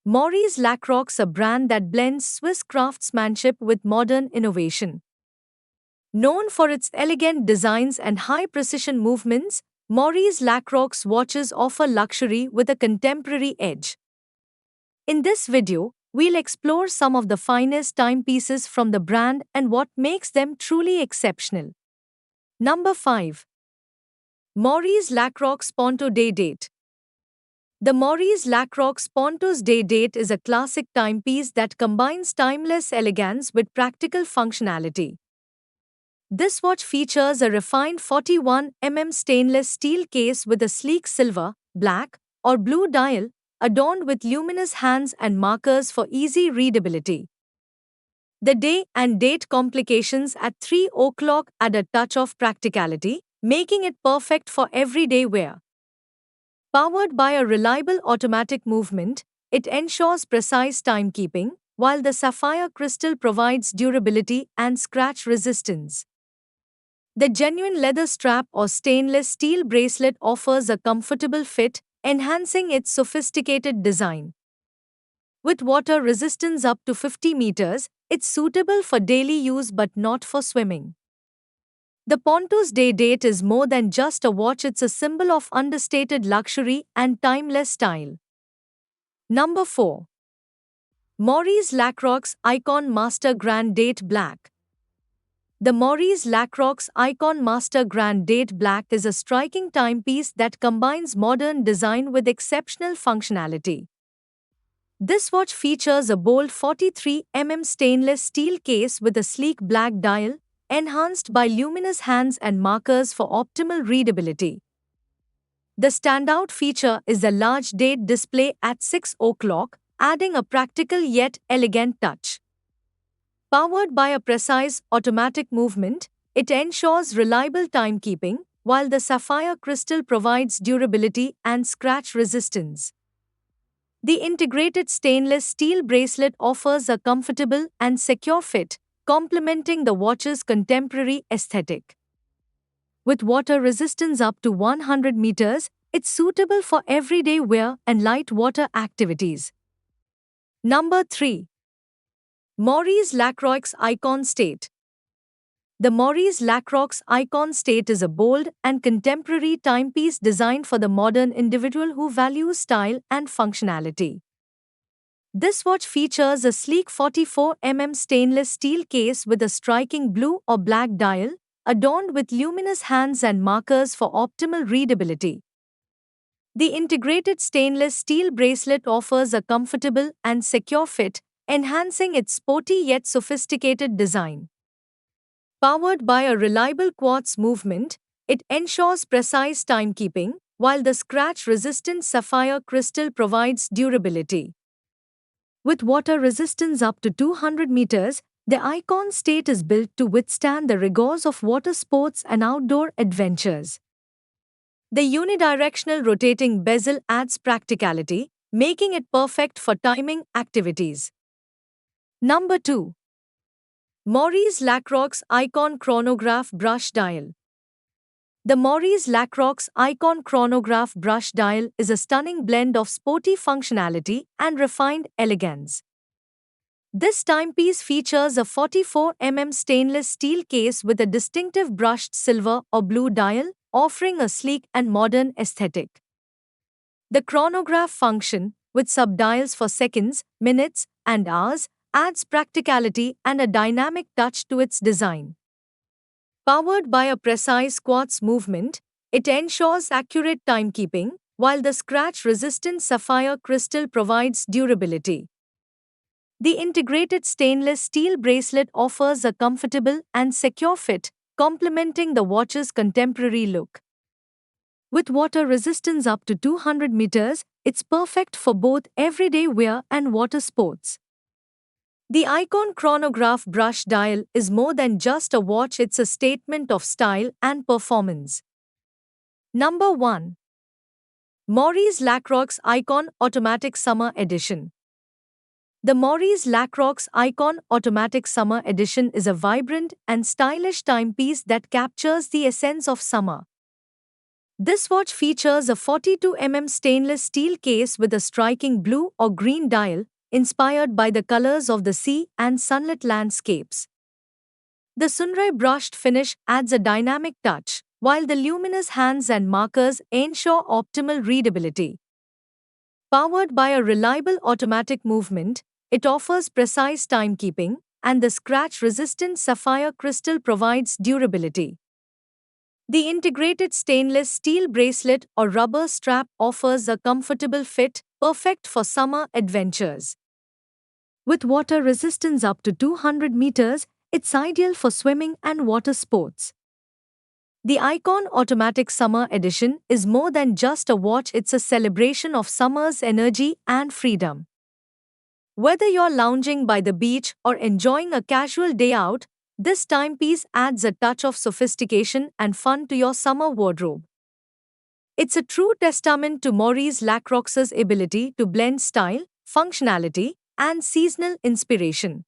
Maurice Lacroix, a brand that blends Swiss craftsmanship with modern innovation. Known for its elegant designs and high-precision movements, Maurice Lacroix watches offer luxury with a contemporary edge. In this video, we'll explore some of the finest timepieces from the brand and what makes them truly exceptional. Number 5. Maurice Lacroix Ponto Day Date. The Maurice Lacroix Ponto's Day Date is a classic timepiece that combines timeless elegance with practical functionality. This watch features a refined 41 mm stainless steel case with a sleek silver, black, or blue dial, adorned with luminous hands and markers for easy readability. The day and date complications at 3 o'clock add a touch of practicality, making it perfect for everyday wear. Powered by a reliable automatic movement, it ensures precise timekeeping, while the sapphire crystal provides durability and scratch resistance. The genuine leather strap or stainless steel bracelet offers a comfortable fit, enhancing its sophisticated design. With water resistance up to 50 meters, it's suitable for daily use but not for swimming. The Ponto's Day Date is more than just a watch, it's a symbol of understated luxury and timeless style. Number 4. Maurice Lacroix Icon Master Grand Date Black. The Maurice Lacroix Icon Master Grand Date Black is a striking timepiece that combines modern design with exceptional functionality. This watch features a bold 43 mm stainless steel case with a sleek black dial, enhanced by luminous hands and markers for optimal readability. The standout feature is the large date display at 6 o'clock, adding a practical yet elegant touch. Powered by a precise automatic movement, it ensures reliable timekeeping, while the sapphire crystal provides durability and scratch resistance. The integrated stainless steel bracelet offers a comfortable and secure fit, complementing the watch's contemporary aesthetic. With water resistance up to 100 meters, it's suitable for everyday wear and light water activities. Number 3. Maurice Lacroix Icon State. The Maurice Lacroix Icon State is a bold and contemporary timepiece designed for the modern individual who values style and functionality. This watch features a sleek 44 mm stainless steel case with a striking blue or black dial, adorned with luminous hands and markers for optimal readability. The integrated stainless steel bracelet offers a comfortable and secure fit, enhancing its sporty yet sophisticated design. Powered by a reliable quartz movement, it ensures precise timekeeping, while the scratch-resistant sapphire crystal provides durability. With water resistance up to 200 meters, the Icon State is built to withstand the rigors of water sports and outdoor adventures. The unidirectional rotating bezel adds practicality, making it perfect for timing activities. Number 2. Maurice Lacroix Icon Chronograph Brush Dial. The Maurice Lacroix Icon Chronograph Brush Dial is a stunning blend of sporty functionality and refined elegance. This timepiece features a 44 mm stainless steel case with a distinctive brushed silver or blue dial, offering a sleek and modern aesthetic. The chronograph function, with subdials for seconds, minutes, and hours, adds practicality and a dynamic touch to its design. Powered by a precise quartz movement, it ensures accurate timekeeping, while the scratch-resistant sapphire crystal provides durability. The integrated stainless steel bracelet offers a comfortable and secure fit, complementing the watch's contemporary look. With water resistance up to 200 meters, it's perfect for both everyday wear and water sports. The Icon Chronograph Brush Dial is more than just a watch, it's a statement of style and performance. Number 1. Maurice Lacroix Icon Automatic Summer Edition. The Maurice Lacroix Icon Automatic Summer Edition is a vibrant and stylish timepiece that captures the essence of summer. This watch features a 42 stainless steel case with a striking blue or green dial, inspired by the colors of the sea and sunlit landscapes. The Sunray brushed finish adds a dynamic touch, while the luminous hands and markers ensure optimal readability. Powered by a reliable automatic movement, it offers precise timekeeping, and the scratch-resistant sapphire crystal provides durability. The integrated stainless steel bracelet or rubber strap offers a comfortable fit, perfect for summer adventures. With water resistance up to 200 meters, it's ideal for swimming and water sports. The Icon Automatic Summer Edition is more than just a watch, it's a celebration of summer's energy and freedom. Whether you're lounging by the beach or enjoying a casual day out, this timepiece adds a touch of sophistication and fun to your summer wardrobe. It's a true testament to Maurice Lacroix's ability to blend style, functionality, and seasonal inspiration.